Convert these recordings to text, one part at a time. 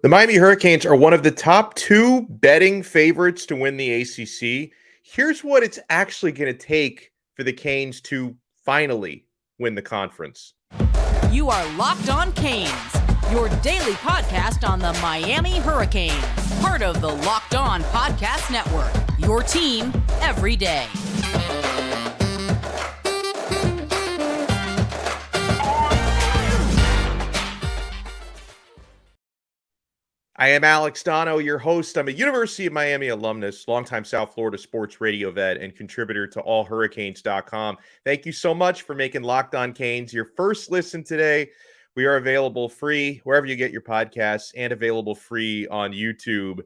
The Miami Hurricanes are one of the top two betting favorites to win the ACC. Here's what it's actually going to take for the Canes to finally win the conference. You are Locked On Canes, your daily podcast on the Miami Hurricanes, part of the Locked On Podcast Network, your team every day. I am Alex Donno, your host. I'm a University of Miami alumnus, longtime South Florida sports radio vet, and contributor to allhurricanes.com. Thank you so much for making Locked On Canes your first listen today. We are available free wherever you get your podcasts and available free on YouTube.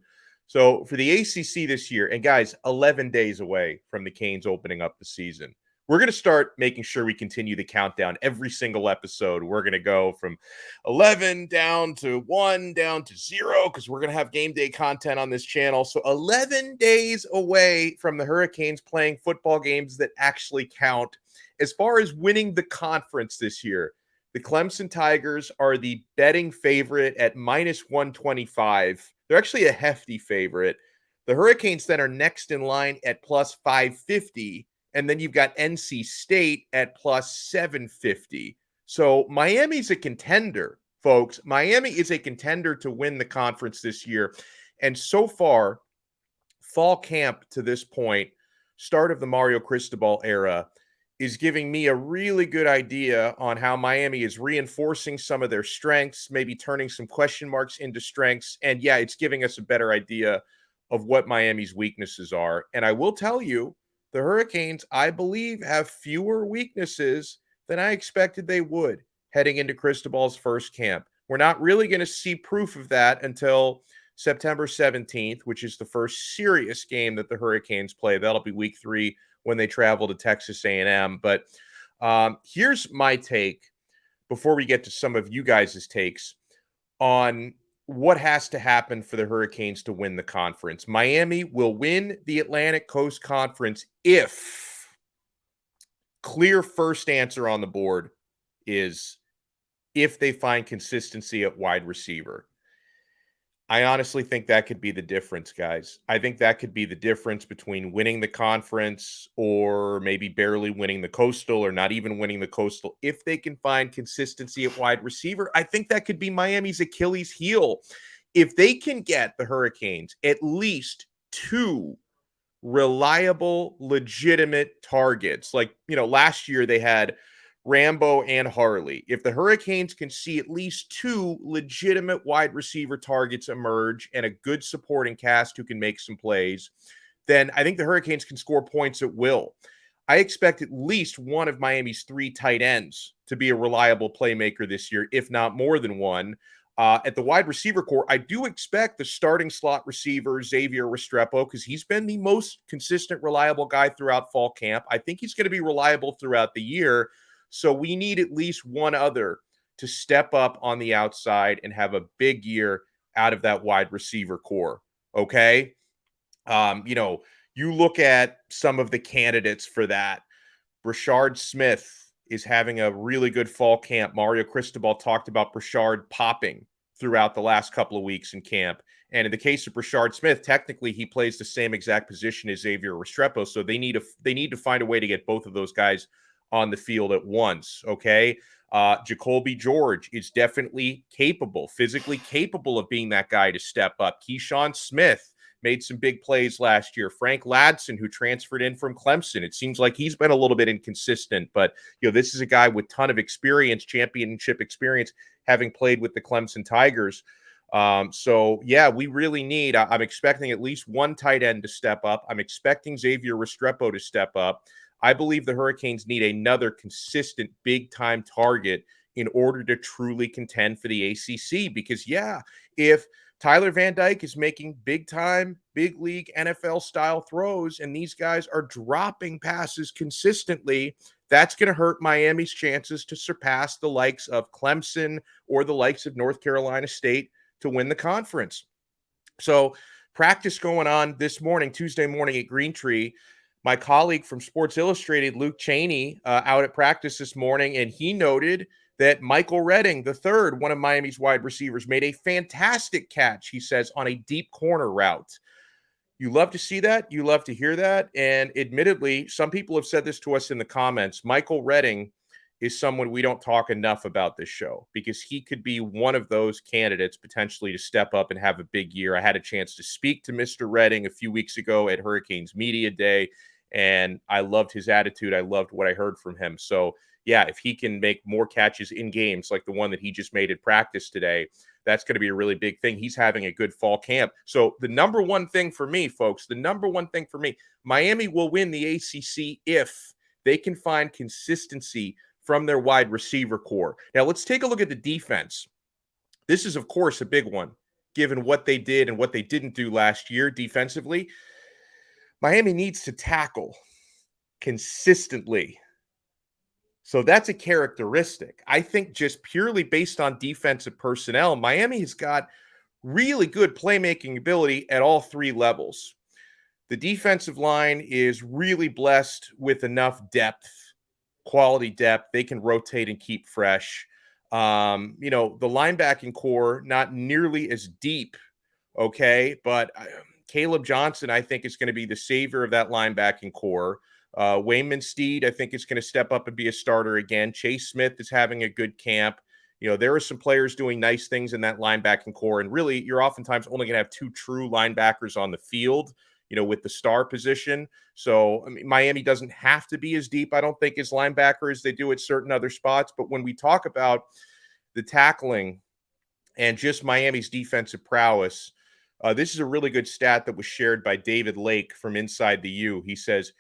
So for the ACC this year, and guys, 11 days away from the Canes opening up the season, we're going to start making sure we continue the countdown every single episode. We're going to go from 11 down to 1 down to 0 because we're going to have game day content on this channel. So 11 days away from the Hurricanes playing football games that actually count. As far as winning the conference this year, the Clemson Tigers are the betting favorite at minus 125. They're actually a hefty favorite. The Hurricanes then are next in line at plus 550. And then you've got NC State at plus 750. So Miami's a contender, folks. Miami is a contender to win the conference this year. And so far, fall camp to this point, start of the Mario Cristobal era, is giving me a really good idea on how Miami is reinforcing some of their strengths, maybe turning some question marks into strengths. And yeah, it's giving us a better idea of what Miami's weaknesses are. And I will tell you, the Hurricanes, I believe, have fewer weaknesses than I expected they would heading into Cristobal's first camp. We're not really going to see proof of that until September 17th, which is the first serious game that the Hurricanes play. That'll be week 3 when they travel to Texas A&M. But here's my take before we get to some of you guys' takes on what has to happen for the Hurricanes to win the conference. Miami will win the Atlantic Coast Conference if clear first answer on the board is if they find consistency at wide receiver. I honestly think that could be the difference, guys. I think that could be the difference between winning the conference or maybe barely winning the Coastal or not even winning the Coastal. If they can find consistency at wide receiver, I think that could be Miami's Achilles heel. If they can get the Hurricanes at least 2 reliable, legitimate targets, like, last year they had Rambo and Harley. If the Hurricanes can see at least 2 legitimate wide receiver targets emerge and a good supporting cast who can make some plays, then I think the Hurricanes can score points at will. I expect at least one of Miami's 3 tight ends to be a reliable playmaker this year, if not more than one. At the wide receiver core, I do expect the starting slot receiver, Xavier Restrepo, because he's been the most consistent, reliable guy throughout fall camp. I think he's going to be reliable throughout the year. So we need at least one other to step up on the outside and have a big year out of that wide receiver core. Okay. You look at some of the candidates for that. Brashard Smith is having a really good fall camp. Mario Cristobal talked about Brashard popping throughout the last couple of weeks in camp. And in the case of Brashard Smith, technically he plays the same exact position as Xavier Restrepo. So they need to find a way to get both of those guys on the field at once, okay? Jacolby George is definitely physically capable of being that guy to step up. Keyshawn Smith made some big plays last year. Frank Ladson, who transferred in from Clemson, it seems like he's been a little bit inconsistent, but this is a guy with ton of experience, championship experience, having played with the Clemson Tigers. We really need, I'm expecting at least one tight end to step up. I'm expecting Xavier Restrepo to step up. I believe the Hurricanes need another consistent big-time target in order to truly contend for the ACC. Because, if Tyler Van Dyke is making big-time, big league NFL-style throws and these guys are dropping passes consistently, that's going to hurt Miami's chances to surpass the likes of Clemson or the likes of North Carolina State to win the conference. So practice going on this morning, Tuesday morning at Green Tree. My colleague from Sports Illustrated, Luke Cheney, out at practice this morning, and he noted that Michael Redding, the third, one of Miami's wide receivers, made a fantastic catch, he says, on a deep corner route. You love to see that. You love to hear that. And admittedly, some people have said this to us in the comments. Michael Redding is someone we don't talk enough about this show because he could be one of those candidates potentially to step up and have a big year. I had a chance to speak to Mr. Redding a few weeks ago at Hurricanes Media Day, and I loved his attitude. I loved what I heard from him. So, yeah, if he can make more catches in games like the one that he just made at practice today, that's going to be a really big thing. He's having a good fall camp. So the number one thing for me, folks, Miami will win the ACC if they can find consistency from their wide receiver core. Now, let's take a look at the defense. This is, of course, a big one, given what they did and what they didn't do last year defensively. Miami needs to tackle consistently. So that's a characteristic. I think just purely based on defensive personnel, Miami has got really good playmaking ability at all three levels. The defensive line is really blessed with enough depth, quality depth. They can rotate and keep fresh. The linebacking core, not nearly as deep, okay? But Caleb Johnson, I think, is going to be the savior of that linebacking core. Wayman Steed, I think, is going to step up and be a starter again. Chase Smith is having a good camp. There are some players doing nice things in that linebacking core. And really, you're oftentimes only going to have two true linebackers on the field, with the star position. So, Miami doesn't have to be as deep, I don't think, as linebacker as they do at certain other spots. But when we talk about the tackling and just Miami's defensive prowess, this is a really good stat that was shared by David Lake from Inside the U. He says,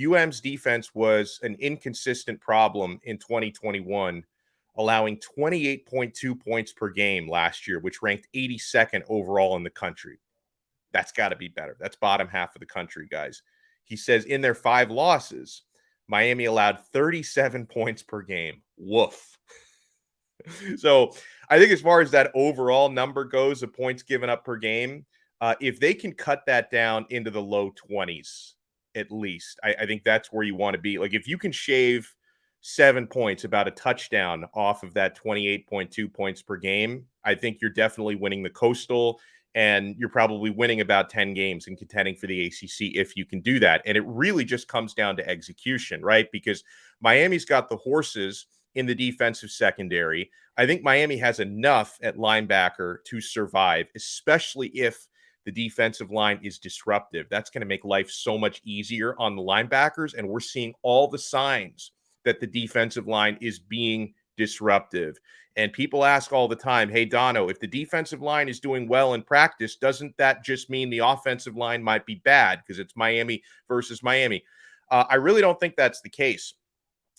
UM's defense was an inconsistent problem in 2021, allowing 28.2 points per game last year, which ranked 82nd overall in the country. That's got to be better. That's bottom half of the country, guys. He says in their 5 losses, Miami allowed 37 points per game. Woof. So I think as far as that overall number goes of points given up per game, if they can cut that down into the low 20s, at least, I think that's where you want to be. Like if you can shave 7 points, about a touchdown off of that 28.2 points per game, I think you're definitely winning the Coastal, and you're probably winning about 10 games and contending for the ACC if you can do that. And it really just comes down to execution, right? Because Miami's got the horses in the defensive secondary. I think Miami has enough at linebacker to survive, especially if the defensive line is disruptive. That's going to make life so much easier on the linebackers. And we're seeing all the signs that the defensive line is being disruptive. And people ask all the time, hey, Donno, if the defensive line is doing well in practice, doesn't that just mean the offensive line might be bad because it's Miami versus Miami? I really don't think that's the case.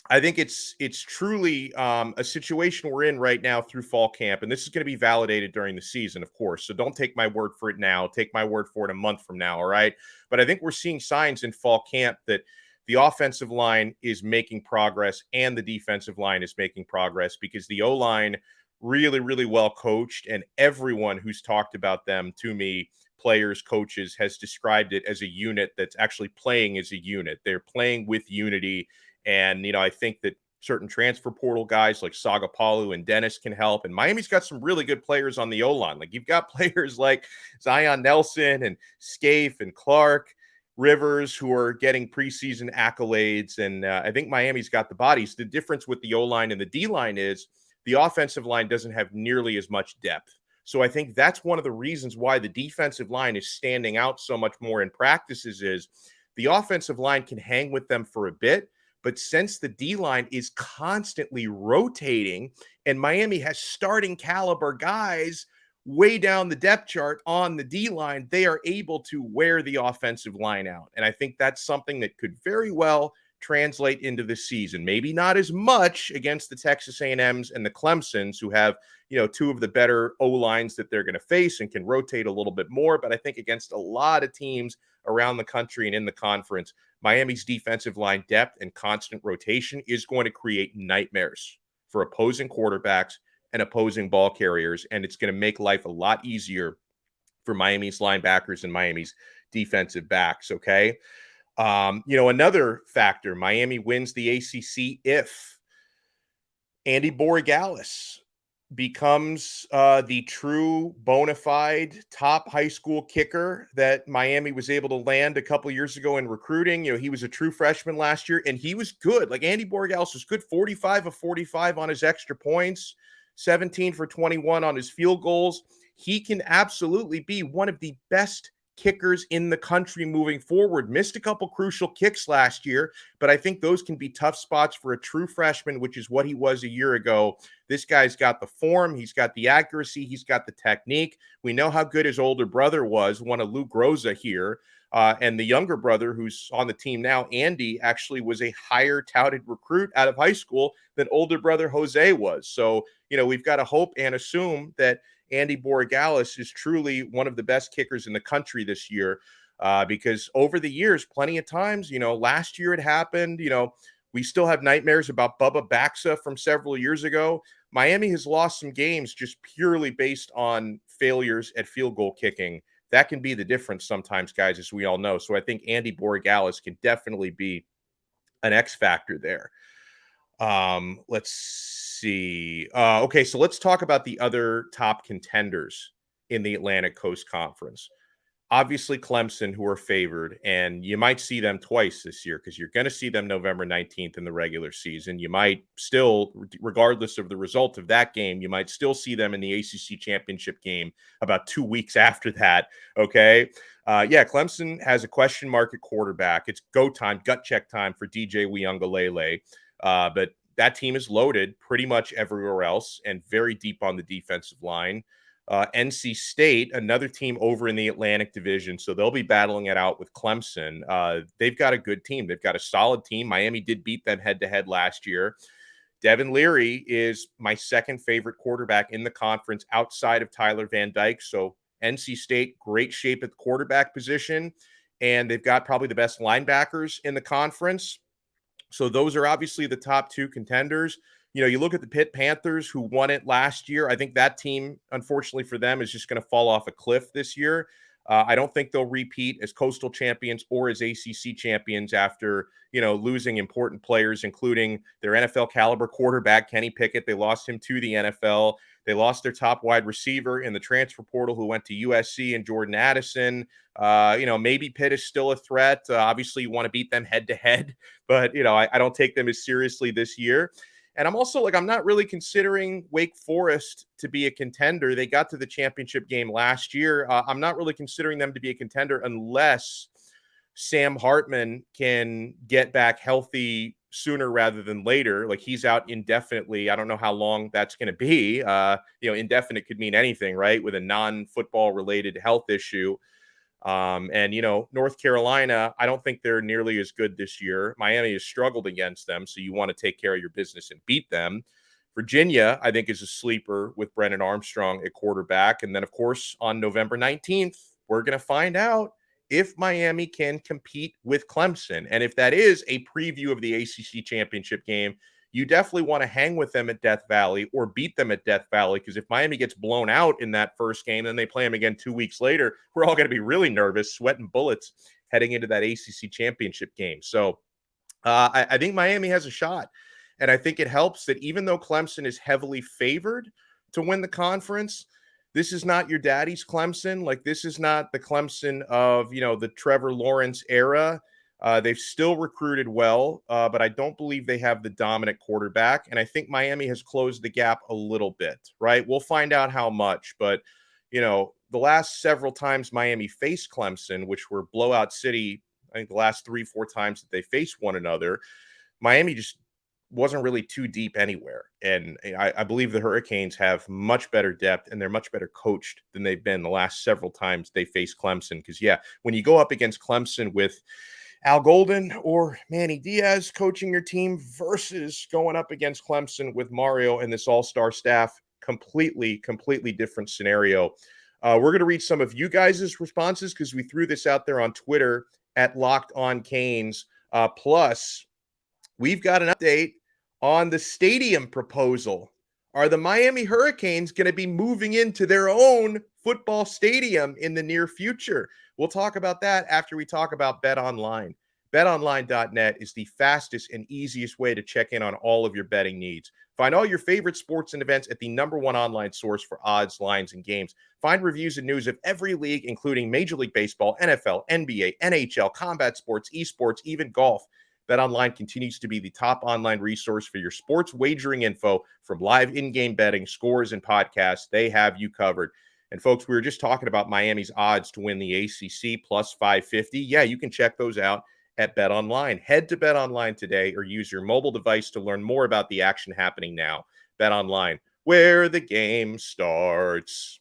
I think it's truly a situation we're in right now through fall camp, and this is going to be validated during the season, of course. So don't take my word for it now. Take my word for it a month from now, all right? But I think we're seeing signs in fall camp that the offensive line is making progress and the defensive line is making progress because the O-line really, really well coached, and everyone who's talked about them to me, players, coaches, has described it as a unit that's actually playing as a unit. They're playing with unity. And, I think that certain transfer portal guys like Sagapalu and Dennis can help. And Miami's got some really good players on the O-line. Like you've got players like Zion Nelson and Scaife and Clark, Rivers, who are getting preseason accolades. And I think Miami's got the bodies. The difference with the O-line and the D-line is the offensive line doesn't have nearly as much depth. So I think that's one of the reasons why the defensive line is standing out so much more in practices is the offensive line can hang with them for a bit. But since the D-line is constantly rotating and Miami has starting caliber guys way down the depth chart on the D-line, they are able to wear the offensive line out. And I think that's something that could very well translate into the season. Maybe not as much against the Texas A&Ms and the Clemsons, who have, two of the better O-lines that they're going to face and can rotate a little bit more. But I think against a lot of teams around the country and in the conference, Miami's defensive line depth and constant rotation is going to create nightmares for opposing quarterbacks and opposing ball carriers, and it's going to make life a lot easier for Miami's linebackers and Miami's defensive backs, okay? Another factor, Miami wins the ACC if Andy Borregales becomes the true bona fide top high school kicker that Miami was able to land a couple years ago in recruiting. He was a true freshman last year, and he was good. Like, Andy Borregales was good, 45 of 45 on his extra points, 17 for 21 on his field goals. He can absolutely be one of the best kickers in the country moving forward. Missed a couple crucial kicks last year, but I think those can be tough spots for a true freshman, which is what he was a year ago. This guy's got the form, he's got the accuracy, he's got the technique. We know how good his older brother was, one of Lou Groza here. And the younger brother who's on the team now, Andy, actually was a higher touted recruit out of high school than older brother Jose was. So, we've got to hope and assume that Andy Borregales is truly one of the best kickers in the country this year, because over the years, plenty of times, last year it happened, we still have nightmares about Bubba Baxa from several years ago. Miami has lost some games just purely based on failures at field goal kicking. That can be the difference sometimes, guys, as we all know. So I think Andy Borregales can definitely be an X factor there. Let's see. Okay, so let's talk about the other top contenders in the Atlantic Coast Conference. Obviously, Clemson, who are favored, and you might see them twice this year because you're going to see them November 19th in the regular season. You might still, regardless of the result of that game, you might still see them in the ACC championship game about 2 weeks after that. Okay. Clemson has a question mark at quarterback. It's go time, gut check time for DJ Uyunglele. But that team is loaded pretty much everywhere else and very deep on the defensive line. NC State, another team over in the Atlantic Division, so they'll be battling it out with Clemson. They've got a good team. They've got a solid team. Miami did beat them head-to-head last year. Devin Leary is my second favorite quarterback in the conference outside of Tyler Van Dyke. So NC State, great shape at the quarterback position, and they've got probably the best linebackers in the conference. So those are obviously the top two contenders. You look at the Pitt Panthers, who won it last year. I think that team, unfortunately for them, is just going to fall off a cliff this year. I don't think they'll repeat as Coastal champions or as ACC champions after, losing important players, including their NFL caliber quarterback, Kenny Pickett. They lost him to the NFL. They lost their top wide receiver in the transfer portal who went to USC, and Jordan Addison. Maybe Pitt is still a threat. Obviously, you want to beat them head to head, but, I don't take them as seriously this year. And I'm also I'm not really considering Wake Forest to be a contender. They got to the championship game last year. I'm not really considering them to be a contender unless Sam Hartman can get back healthy sooner rather than later. Like, he's out indefinitely. I don't know how long that's going to be. Indefinite could mean anything, right? With a non-football related health issue. North Carolina, I don't think they're nearly as good this year. Miami has struggled against them, so you want to take care of your business and beat them. Virginia, I think, is a sleeper with Brennan Armstrong at quarterback. And then, of course, on November 19th, we're going to find out if Miami can compete with Clemson. And if that is a preview of the ACC championship game, you definitely want to hang with them at Death Valley or beat them at Death Valley, because if Miami gets blown out in that first game, then they play them again 2 weeks later, we're all going to be really nervous, sweating bullets heading into that ACC championship game. So I think Miami has a shot. And I think it helps that even though Clemson is heavily favored to win the conference, this is not your daddy's Clemson. Like, this is not the Clemson of, the Trevor Lawrence era. They've still recruited well, but I don't believe they have the dominant quarterback. And I think Miami has closed the gap a little bit, right? We'll find out how much. But, the last several times Miami faced Clemson, which were blowout city, I think the last 3-4 times that they faced one another, Miami just wasn't really too deep anywhere. And I believe the Hurricanes have much better depth, and they're much better coached than they've been the last several times they faced Clemson. Because, when you go up against Clemson with Al Golden or Manny Diaz coaching your team versus going up against Clemson with Mario and this all-star staff, completely different scenario. We're going to read some of you guys' responses because we threw this out there on Twitter at Locked On Canes. Plus, we've got an update on the stadium proposal. Are the Miami Hurricanes going to be moving into their own football stadium in the near future? We'll talk about that after we talk about Bet Online. BetOnline.net is the fastest and easiest way to check in on all of your betting needs. Find all your favorite sports and events at the #1 online source for odds, lines, and games. Find reviews and news of every league, including Major League Baseball, NFL, NBA, NHL, combat sports, esports, even golf. BetOnline continues to be the top online resource for your sports wagering info, from live in-game betting, scores, and podcasts. They have you covered. And folks, we were just talking about Miami's odds to win the ACC plus 550. Yeah, you can check those out at BetOnline. Head to BetOnline today or use your mobile device to learn more about the action happening now. BetOnline, where the game starts.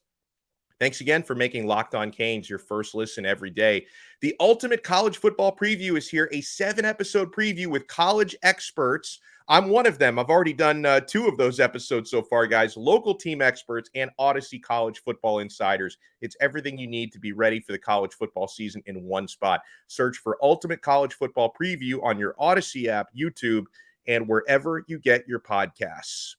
Thanks again for making Locked On Canes your first listen every day. The ultimate college football preview is here, a 7-episode preview with college experts. I'm one of them. I've already done 2 of those episodes so far, guys. Local team experts and Odyssey college football insiders. It's everything you need to be ready for the college football season in one spot. Search for Ultimate College Football Preview on your Odyssey app, YouTube, and wherever you get your podcasts.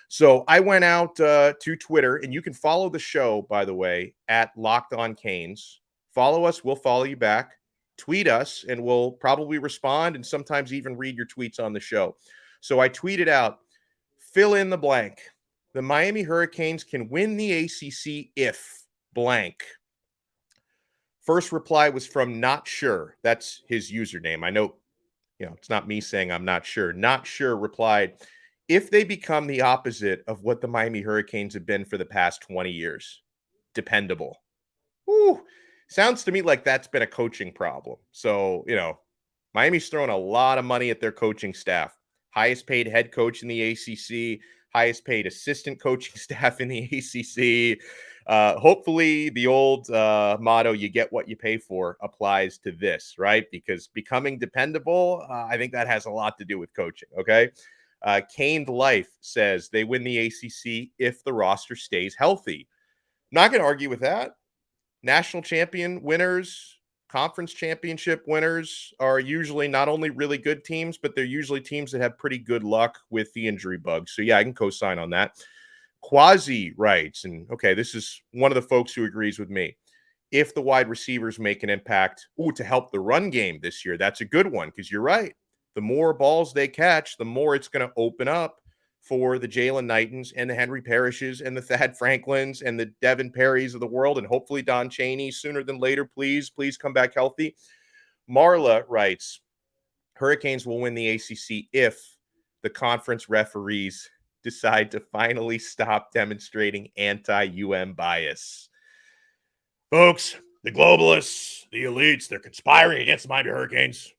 So I went out to Twitter, and you can follow the show, by the way, at Locked On Canes. Follow us. We'll follow you back. Tweet us, and we'll probably respond and sometimes even read your tweets on the show. So I tweeted out, fill in the blank. The Miami Hurricanes can win the ACC if blank. First reply was from Not Sure. That's his username. I know, it's not me saying I'm not sure. Not Sure replied, if they become the opposite of what the Miami Hurricanes have been for the past 20 years, dependable. Ooh, sounds to me like that's been a coaching problem. So, Miami's throwing a lot of money at their coaching staff. Highest paid head coach in the ACC, highest paid assistant coaching staff in the ACC. Hopefully the old motto, you get what you pay for, applies to this, right? Because becoming dependable, I think that has a lot to do with coaching, okay? Caned Life says they win the ACC if the roster stays healthy. Not going to argue with that. National champion winners, conference championship winners are usually not only really good teams, but they're usually teams that have pretty good luck with the injury bug. So yeah, I can co-sign on that. Quasi writes, and okay, this is one of the folks who agrees with me. If the wide receivers make an impact, to help the run game this year, that's a good one, because you're right. The more balls they catch, the more it's going to open up for the Jalen Knightons and the Henry Parishes and the Thad Franklins and the Devin Perrys of the world, and hopefully Don Chaney sooner than later. Please come back healthy. Marla writes, Hurricanes will win the ACC if the conference referees decide to finally stop demonstrating anti-UM bias. Folks, the globalists, the elites, they're conspiring against the Miami Hurricanes.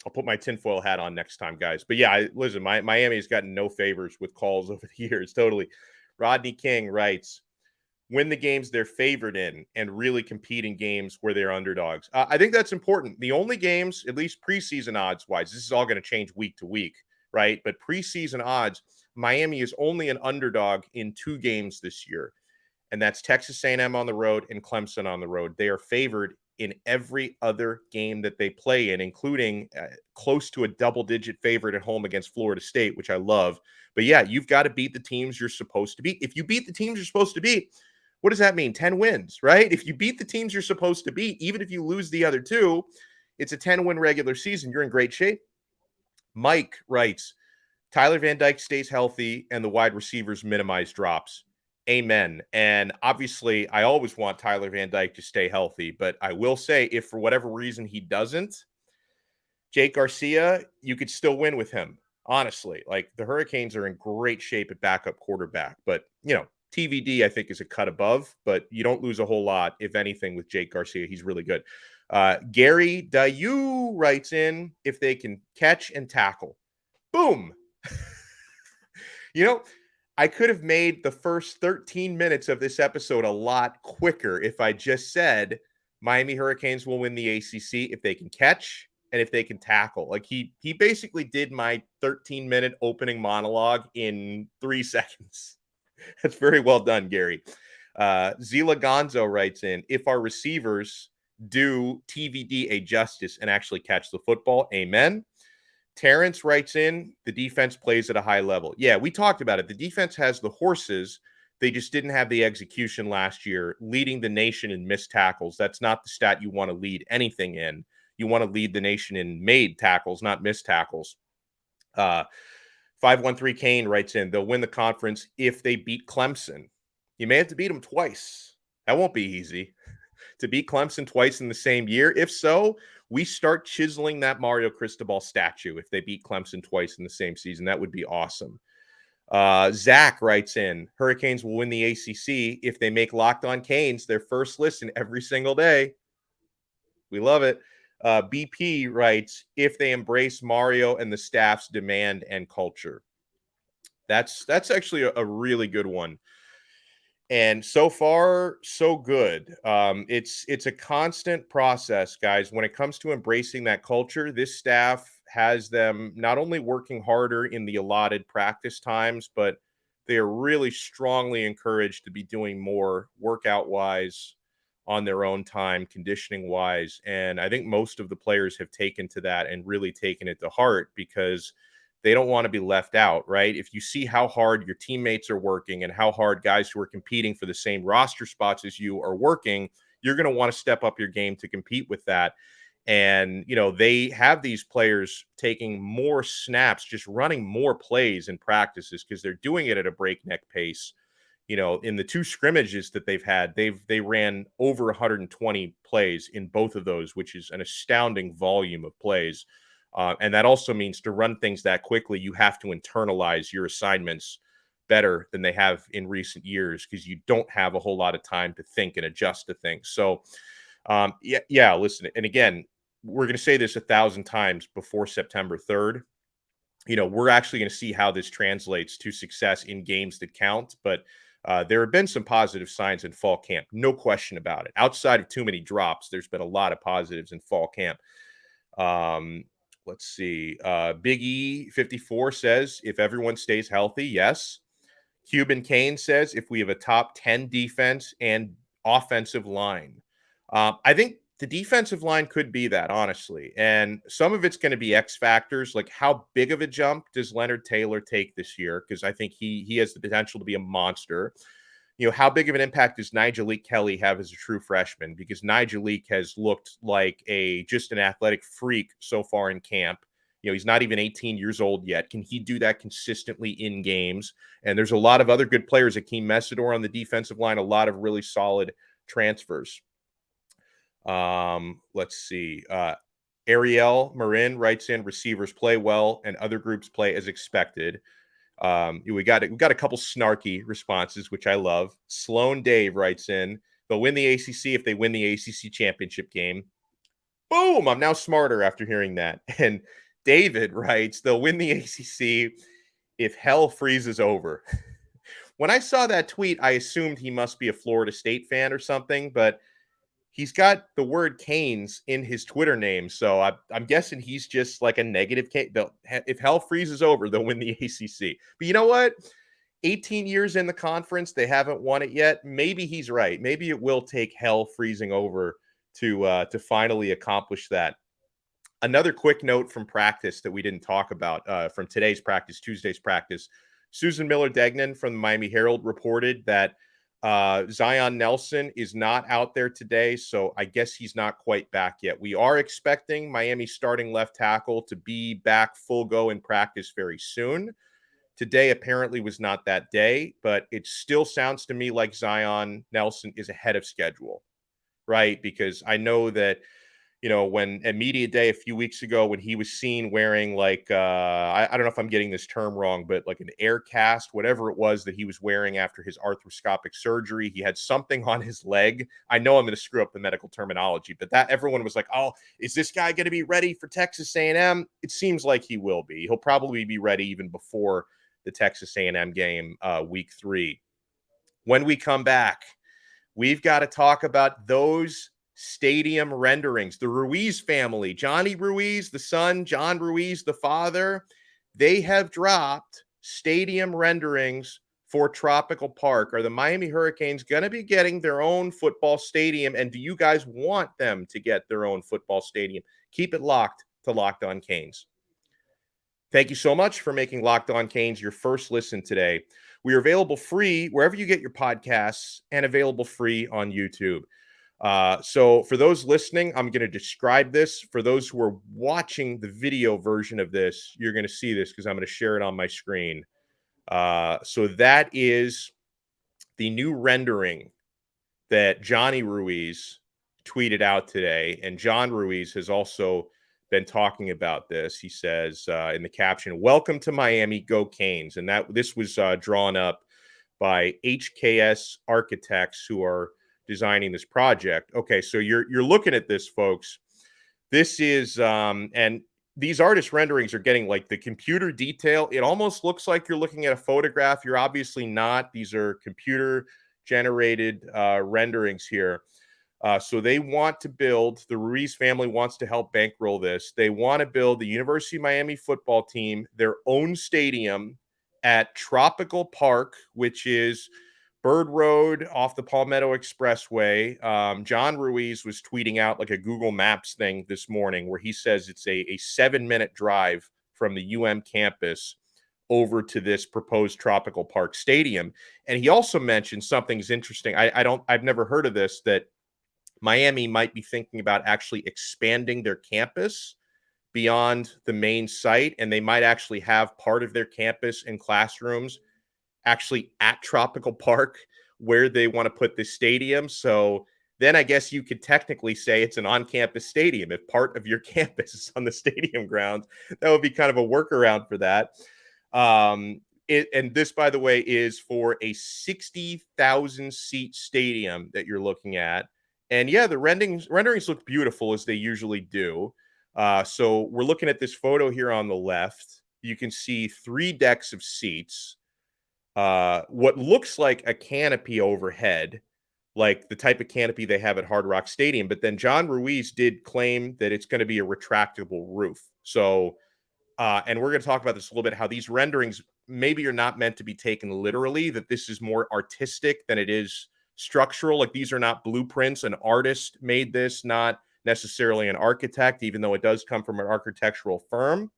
I'll put my tinfoil hat on next time, guys. But yeah, listen, Miami has gotten no favors with calls over the years. Totally. Rodney King writes, win the games they're favored in and really compete in games where they're underdogs. I think that's important. The only games, at least preseason odds-wise, this is all going to change week to week, right? But preseason odds, Miami is only an underdog in 2 games this year, and that's Texas A&M on the road and Clemson on the road. They are favored in every other game that they play in, including close to a double-digit favorite at home against Florida State, which I love. But yeah, you've got to beat the teams you're supposed to beat. If you beat the teams you're supposed to beat, what does that mean? 10 wins, right? If you beat the teams you're supposed to beat, even if you lose the other 2, it's a 10-win regular season. You're in great shape. Mike writes, Tyler Van Dyke stays healthy and the wide receivers minimize drops. Amen. And obviously, I always want Tyler Van Dyke to stay healthy, but I will say, if for whatever reason he doesn't, Jake Garcia, you could still win with him. Honestly, like, the Hurricanes are in great shape at backup quarterback, but TVD I think is a cut above, but you don't lose a whole lot, if anything, with Jake Garcia. He's really good. Gary Dayu writes in, if they can catch and tackle. Boom. I could have made the first 13 minutes of this episode a lot quicker if I just said Miami Hurricanes will win the ACC if they can catch and if they can tackle. Like, he basically did my 13-minute opening monologue in 3 seconds. That's very well done, Gary. Zila Gonzo writes in, if our receivers do TVD a justice and actually catch the football, amen. Terrence writes in, the defense plays at a high level. Yeah, we talked about it. The defense has the horses. They just didn't have the execution last year, leading the nation in missed tackles. That's not the stat you want to lead anything in. you want to lead the nation in made tackles, not missed tackles. 513 Kane writes in, they'll win the conference if they beat Clemson. You may have to beat them twice. That won't be easy. To beat Clemson twice in the same year. If so, we start chiseling that Mario Cristobal statue if they beat Clemson twice in the same season. That would be awesome. Zach writes in, Hurricanes will win the ACC if they make Locked On Canes their first listen every single day. We love it. BP writes, if they embrace Mario and the staff's demand and culture. That's actually a really good one. And so far, so good. It's a constant process, guys. When it comes to embracing that culture, this staff has them not only working harder in the allotted practice times, but they are really strongly encouraged to be doing more workout-wise on their own time, conditioning-wise. And I think most of the players have taken to that and really taken it to heart because they don't want to be left out, right? If you see how hard your teammates are working and how hard guys who are competing for the same roster spots as you are working, you're going to want to step up your game to compete with that. And, they have these players taking more snaps, just running more plays in practices because they're doing it at a breakneck pace. In the two scrimmages that they've had, they ran over 120 plays in both of those, which is an astounding volume of plays. And that also means to run things that quickly, you have to internalize your assignments better than they have in recent years because you don't have a whole lot of time to think and adjust to things. So, listen. And again, we're going to say this 1,000 times before September 3rd. We're actually going to see how this translates to success in games that count. But there have been some positive signs in fall camp. No question about it. Outside of too many drops, there's been a lot of positives in fall camp. Let's see. Big E 54 says, if everyone stays healthy, yes. Cuban Kane says, if we have a top 10 defense and offensive line. I think the defensive line could be that, honestly. And some of it's going to be X factors, like how big of a jump does Leonard Taylor take this year? Because I think he has the potential to be a monster. How big of an impact does Nigel Kelly have as a true freshman? Because Nigel has looked like just an athletic freak so far in camp. He's not even 18 years old yet. Can he do that consistently in games? And there's a lot of other good players. Akeem Messidor on the defensive line, a lot of really solid transfers. Let's see. Ariel Marin writes in, receivers play well and other groups play as expected. We got a couple snarky responses, which I love. Sloan Dave writes in, they'll win the ACC if they win the ACC championship game. Boom! I'm now smarter after hearing that. And David writes, they'll win the ACC if hell freezes over. When I saw that tweet, I assumed he must be a Florida State fan or something, but he's got the word Canes in his Twitter name, so I'm guessing he's just like a negative. If hell freezes over, they'll win the ACC. But you know what? 18 years in the conference, they haven't won it yet. Maybe he's right. Maybe it will take hell freezing over to finally accomplish that. Another quick note from practice that we didn't talk about from today's practice, Tuesday's practice. Susan Miller-Degnan from the Miami Herald reported that Zion Nelson is not out there today, so I guess he's not quite back yet. We are expecting Miami starting left tackle to be back full go in practice very soon. Today apparently was not that day, but it still sounds to me like Zion Nelson is ahead of schedule, right? Because I know that when at media day a few weeks ago, when he was seen wearing like, I don't know if I'm getting this term wrong, but like an air cast, whatever it was that he was wearing after his arthroscopic surgery, he had something on his leg. I know I'm going to screw up the medical terminology, but that everyone was like, oh, is this guy going to be ready for Texas A&M? It seems like he will be. He'll probably be ready even before the Texas A&M game, week 3. When we come back, we've got to talk about those stadium renderings. The Ruiz family, Johnny Ruiz, the son, John Ruiz, the father, they have dropped stadium renderings for Tropical Park. Are the Miami Hurricanes going to be getting their own football stadium? And do you guys want them to get their own football stadium? Keep it locked to Locked On Canes. Thank you so much for making Locked On Canes your first listen today. We are available free wherever you get your podcasts and available free on YouTube. So for those listening, I'm going to describe this. For those who are watching the video version of this, you're going to see this because I'm going to share it on my screen. So that is the new rendering that Johnny Ruiz tweeted out today. And John Ruiz has also been talking about this. He says in the caption, "Welcome to Miami, go Canes." And this was drawn up by HKS architects who are designing this project. Okay, so you're looking at this, folks. This is and these artist renderings are getting like the computer detail. It almost looks like you're looking at a photograph. You're obviously not. These are computer generated renderings here. So they want to build, the Ruiz family wants to help bankroll this. They want to build the University of Miami football team, their own stadium at Tropical Park, which is Bird Road off the Palmetto Expressway. John Ruiz was tweeting out like a Google Maps thing this morning where he says it's a 7-minute drive from the UM campus over to this proposed Tropical Park Stadium. And he also mentioned something's interesting. I've never heard of this, that Miami might be thinking about actually expanding their campus beyond the main site, and they might actually have part of their campus and classrooms actually at Tropical Park where they want to put the stadium. So then I guess you could technically say it's an on-campus stadium if part of your campus is on the stadium grounds. That would be kind of a workaround for that. And this, by the way, is for a 60,000 seat stadium that you're looking at. And yeah, the renderings look beautiful as they usually do. So we're looking at this photo here on the left. You can see 3 decks of seats. What looks like a canopy overhead, like the type of canopy they have at Hard Rock Stadium. But then John Ruiz did claim that it's going to be a retractable roof. So, and we're going to talk about this a little bit, how these renderings maybe are not meant to be taken literally, that this is more artistic than it is structural. Like these are not blueprints. An artist made this, not necessarily an architect, even though it does come from an architectural firm.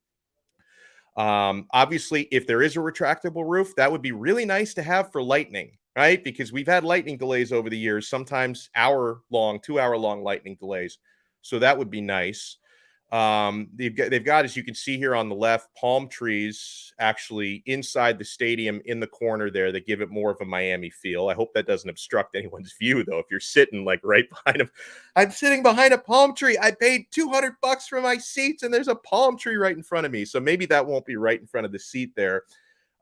Obviously, if there is a retractable roof, that would be really nice to have for lightning, right? Because we've had lightning delays over the years, sometimes 2-hour-long lightning delays. So that would be nice. They've got, as you can see here on the left, palm trees actually inside the stadium in the corner there that give it more of a Miami feel. I hope that doesn't obstruct anyone's view, though. If you're sitting like right behind them, I'm sitting behind a palm tree. I paid $200 for my seats, and there's a palm tree right in front of me. So maybe that won't be right in front of the seat there.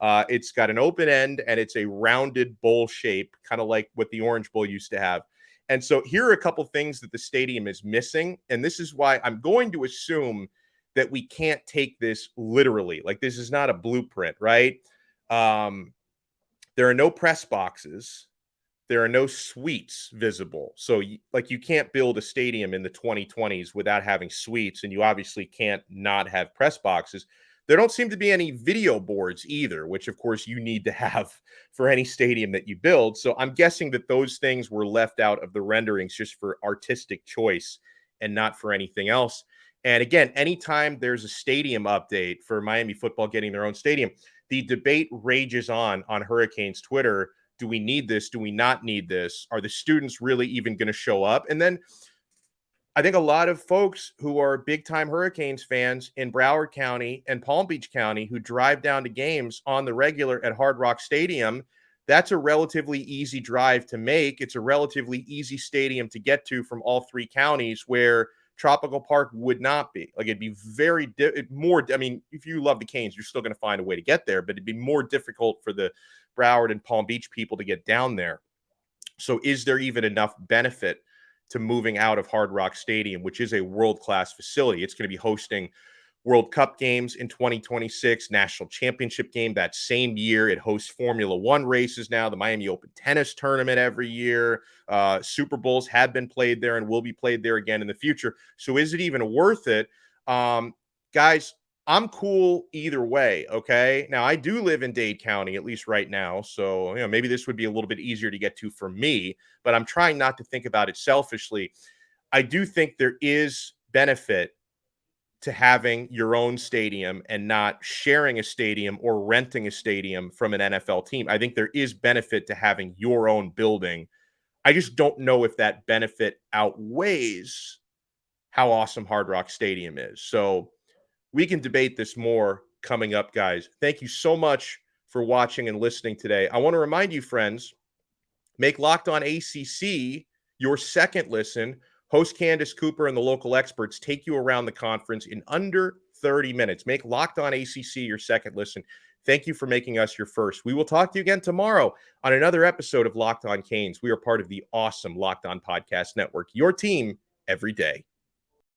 It's got an open end, and it's a rounded bowl shape, kind of like what the Orange Bowl used to have. And so here are a couple things that the stadium is missing. And this is why I'm going to assume that we can't take this literally. Like this is not a blueprint, right? There are no press boxes. There are no suites visible. So you can't build a stadium in the 2020s without having suites. And you obviously can't not have press boxes. There don't seem to be any video boards either, which of course you need to have for any stadium that you build. So I'm guessing that those things were left out of the renderings just for artistic choice and not for anything else. And again, anytime there's a stadium update for Miami football getting their own stadium, the debate rages on Hurricanes Twitter. Do we need this? Do we not need this? Are the students really even going to show up? And then I think a lot of folks who are big-time Hurricanes fans in Broward County and Palm Beach County who drive down to games on the regular at Hard Rock Stadium, that's a relatively easy drive to make. It's a relatively easy stadium to get to from all 3 counties, where Tropical Park would not be. Like it'd be more. I mean, if you love the Canes, you're still going to find a way to get there, but it'd be more difficult for the Broward and Palm Beach people to get down there. So is there even enough benefit to moving out of Hard Rock Stadium, which is a world-class facility? It's going to be hosting World Cup games in 2026, national championship game that same year. It hosts Formula One races now, the Miami Open tennis tournament every year. Super Bowls have been played there and will be played there again in the future. So is it even worth it? Guys, I'm cool either way, okay? Now, I do live in Dade County, at least right now, so maybe this would be a little bit easier to get to for me, but I'm trying not to think about it selfishly. I do think there is benefit to having your own stadium and not sharing a stadium or renting a stadium from an NFL team. I think there is benefit to having your own building. I just don't know if that benefit outweighs how awesome Hard Rock Stadium is. So we can debate this more coming up, guys. Thank you so much for watching and listening today. I want to remind you, friends, make Locked On ACC your second listen. Host Candace Cooper and the local experts take you around the conference in under 30 minutes. Make Locked On ACC your second listen. Thank you for making us your first. We will talk to you again tomorrow on another episode of Locked On Canes. We are part of the awesome Locked On Podcast Network, your team every day.